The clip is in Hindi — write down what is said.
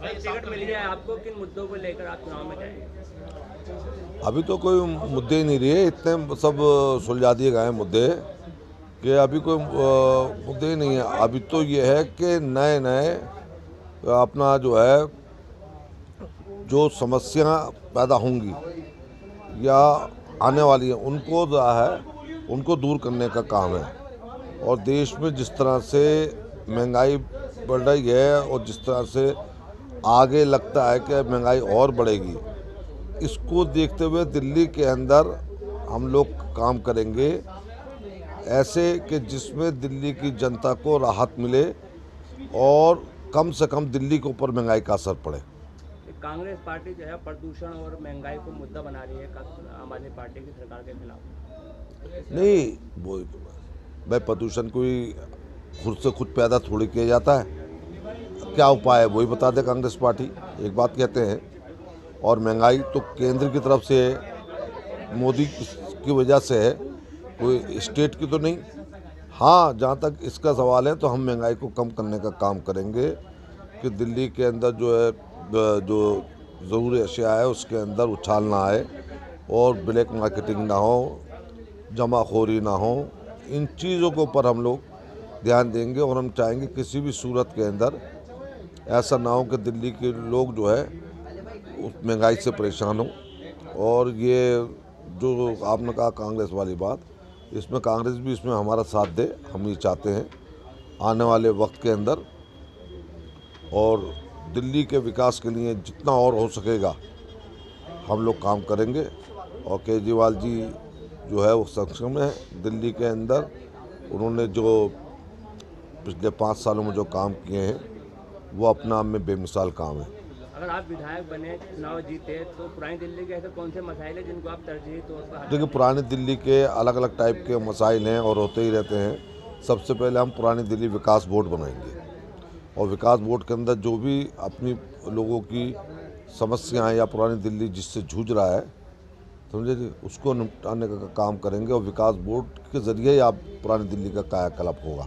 टिकट मिल गया है आपको, किन मुद्दों को लेकर आप चुनाव में जाएंगे? अभी तो कोई मुद्दे ही नहीं रहे, इतने सब सुलझा दिए गए हैं मुद्दे कि अभी कोई मुद्दे ही नहीं है। अभी तो ये है कि नए नए अपना जो है जो समस्या पैदा होंगी या आने वाली है उनको जो है उनको दूर करने का काम है। और देश में जिस तरह से महंगाई बढ़ रही है और जिस तरह से आगे लगता है कि महंगाई और बढ़ेगी, इसको देखते हुए दिल्ली के अंदर हम लोग काम करेंगे ऐसे कि जिसमें दिल्ली की जनता को राहत मिले और कम से कम दिल्ली के ऊपर महंगाई का असर पड़े। कांग्रेस पार्टी जो है प्रदूषण और महंगाई को मुद्दा बना रही है आम आदमी पार्टी की सरकार के खिलाफ। नहीं, वो भाई प्रदूषण कोई खुद पैदा थोड़ी किया जाता है। क्या उपाय है वही बता दे कांग्रेस पार्टी। एक बात कहते हैं, और महंगाई तो केंद्र की तरफ से है, मोदी की वजह से है, कोई स्टेट की तो नहीं। हाँ, जहाँ तक इसका सवाल है तो हम महंगाई को कम करने का काम करेंगे कि दिल्ली के अंदर जो है जो ज़रूरी अशिया है उसके अंदर उछाल ना आए और ब्लैक मार्केटिंग ना हो, जमाखोरी ना हो। इन चीज़ों के ऊपर हम लोग ध्यान देंगे और हम चाहेंगे किसी भी सूरत के अंदर ऐसा ना हो कि दिल्ली के लोग जो है उस महंगाई से परेशान हो। और ये जो आपने कहा कांग्रेस वाली बात, इसमें कांग्रेस भी इसमें हमारा साथ दे, हम ये चाहते हैं आने वाले वक्त के अंदर। और दिल्ली के विकास के लिए जितना और हो सकेगा हम लोग काम करेंगे। और केजरीवाल जी जो है वो सक्षम है दिल्ली के अंदर। उन्होंने जो पिछले 5 सालों में जो काम किए हैं वो अपना आप में बेमिसाल काम है। अगर आप विधायक बने, चुनाव जीते, तो पुरानी दिल्ली के ऐसे कौन से मसाइल हैं जिनको आप तरजीही तौर पर? देखिए, पुरानी दिल्ली के अलग अलग टाइप के मसाइल हैं और होते ही रहते हैं। सबसे पहले हम पुरानी दिल्ली विकास बोर्ड बनाएंगे और विकास बोर्ड के अंदर जो भी अपनी लोगों की समस्याएं या पुरानी दिल्ली जिससे जूझ रहा है, समझे जी, उसको निपटाने का काम करेंगे और विकास बोर्ड के ज़रिए ही आप पुरानी दिल्ली का कायाकल्प होगा।